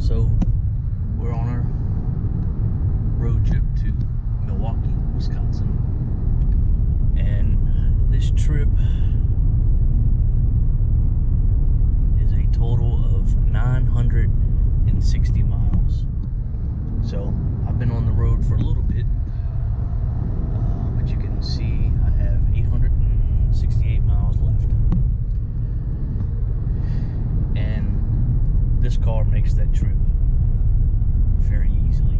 So we're on our road trip to Milwaukee, Wisconsin, and this trip is a total of 960 miles. So I've been on the road for a little bit, but you can see I have 868 miles left. And this car makes that trip very easily.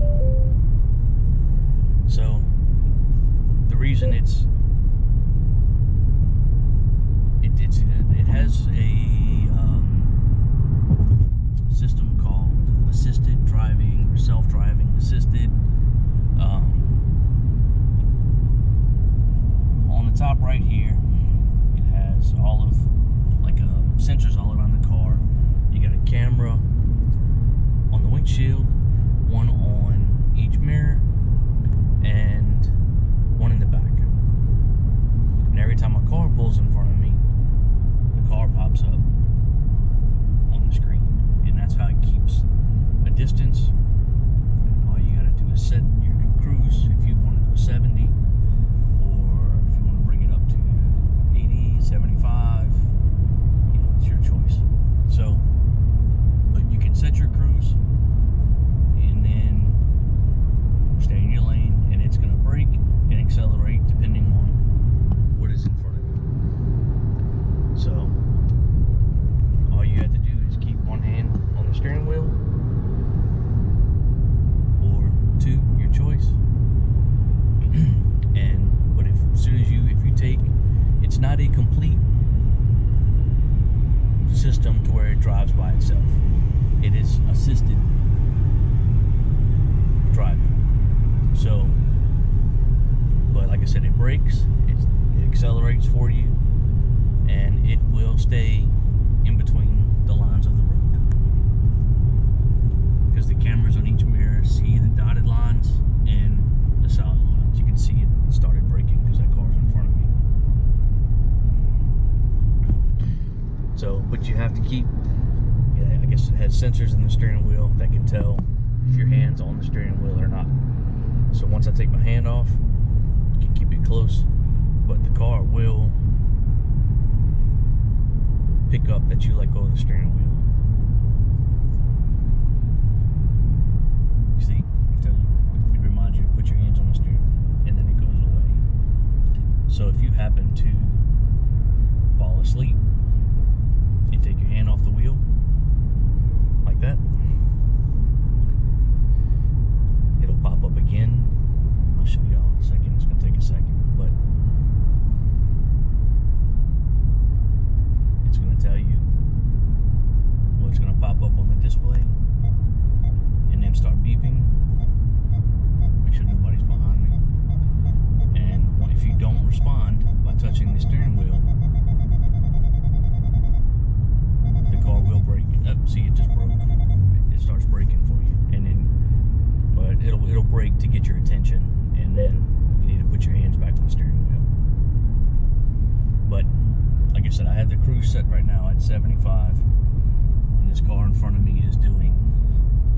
So the reason it has a system called assisted driving or self-driving assisted. On the top right here, it has all of sensors all around the car. You got a camera on the windshield, one on each mirror, and one in the back. And every time a car pulls in front of me, the car pops up on the screen, and that's how it keeps a distance. And all you gotta do is set your cruise if you want to go 70, or if you want to bring it up to 80, 75. It's your choice. So, but you can set your cruise and then stay in your lane, and it's going to brake and accelerate depending on what is in front of you. So all you have to do is keep one hand on the steering wheel, or two, your choice. But as soon as if you take, it's not a complete system to where it drives by itself. It is assisted driving. So, but like I said, it brakes, it accelerates for you, and it will stay in between the lines of the road. Because the cameras on each mirror see the dotted lines and the solid lines. You can see it started braking because that car's in front of me. So, but you have to keep, I guess it has sensors in the steering wheel that can tell if your hand's on the steering wheel or not. So once I take my hand off, you can keep it close, but the car will pick up that you let go of the steering wheel. You see, it reminds you to put your hands on the steering wheel, and then it goes away. So if you happen to fall asleep and take your hand off the wheel like that, it'll pop up again. I'll show you all in a second. It's going to take a second, but it's going to tell you, well, it's going to pop up on the display and then start beeping. Make sure nobody's behind me. And if you don't respond by touching the steering wheel, the car will brake. See, it just broke. It starts braking for you, and then, but it'll brake to get your attention, and then you need to put your hands back on the steering wheel. But like I said, I have the cruise set right now at 75, and this car in front of me is doing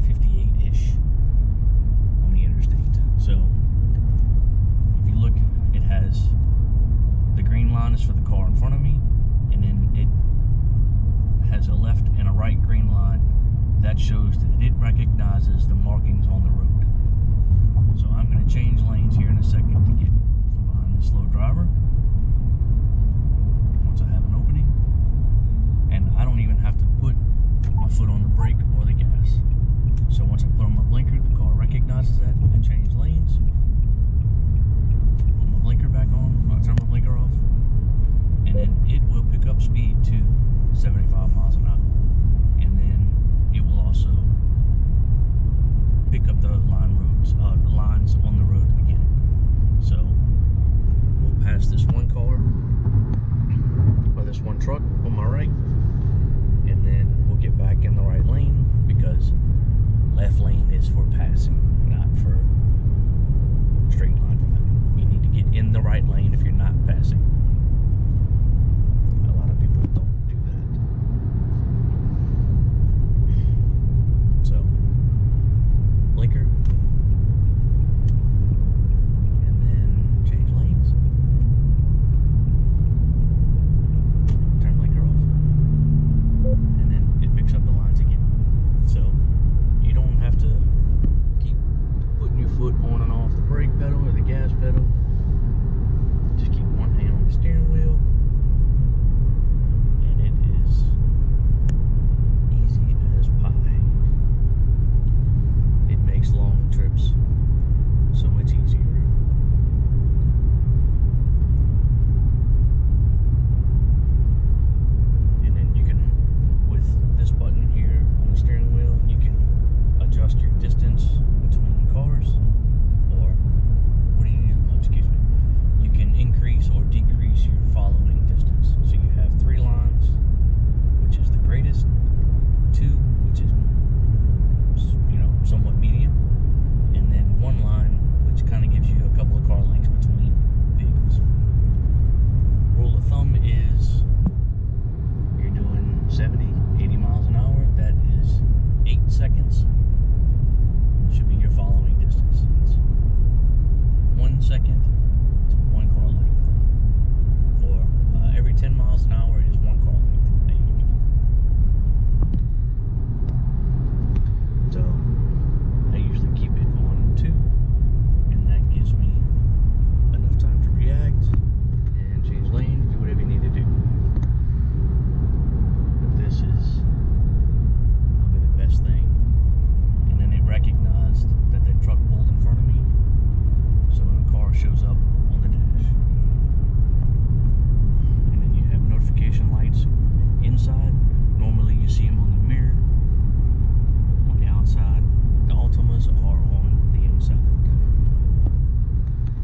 58-ish on the interstate. So if you look, it has the green line is for the car in front of me, and then it has a left and a right green line that shows that it recognizes the markings on the road. So I'm going to change lanes here in a second to get from behind the slow driver once I have an opening, and I don't even have to put my foot on the brake or the gas. So once I put on my blinker, the car recognizes that. I change lanes, put my blinker back on, I turn my blinker off, and then it will pick up speed to 75 miles an hour, and then it will also pick up the lines on the road again. So we'll pass this one car, or this one truck on my right, and then we'll get back in the right lane, because left lane is for passing, not for straight line driving. You need to get in the right lane if you're not passing. A lot of people don't do that. 70, 80 miles an hour, that is 8 seconds. Should be your following distance. It's 1 second, it's 1 car length. For every 10 miles an hour is 1 car length. There you go. So I usually keep it on 2, and that gives me enough time to react and change lanes, do whatever you need to do. But this is probably the best thing. And then it recognized that the truck pulled in front of me, so when a car shows up on the dash. And then you have notification lights inside. Normally you see them on the mirror, on the outside. The Altimas are on the inside.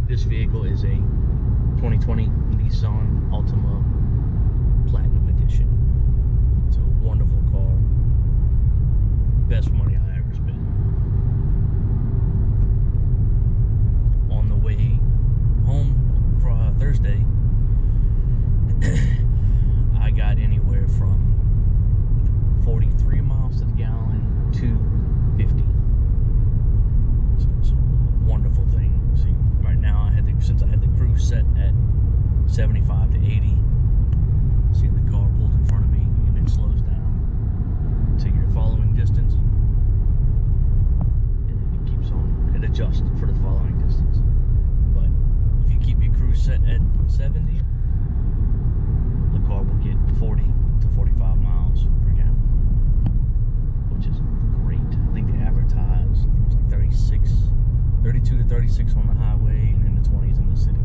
This vehicle is a 2020 Nissan Altima Platinum Edition. It's a wonderful car. Best money I ever spent. On the way home for Thursday, I got anywhere from 43 miles to the gallon to 50. So it's a wonderful thing. See, right now since I had the cruise set at 75 to 80, see the car pulled in front of me, and it slows down to your following distance, and then it keeps on, it adjusts for the following distance. But if you keep your cruise set at 70, the car will get 40 to 45 miles per gallon, which is great. I think they advertise it's like 32 to 36 on the highway, and in the 20s in the city.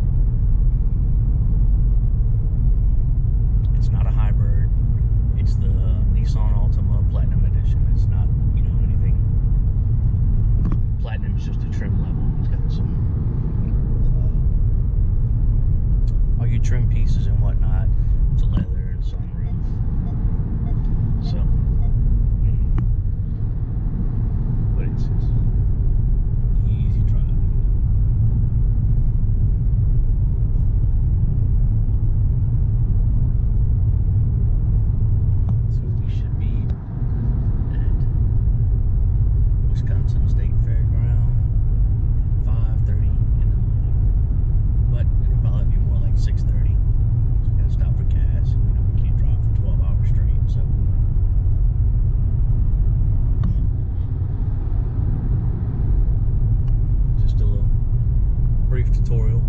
It's not a hybrid. It's the Nissan Altima Platinum Edition. It's not, anything. Platinum is just a trim level. It's got some all your trim pieces and whatnot. It's a leather and sunroof. So, but it's easy driving. So we should be at Wisconsin State Fairground 5:30 in the morning, but it'll probably be more like 6:30. So we gotta stop for gas. We can't drive for 12 hours straight. So just a little brief tutorial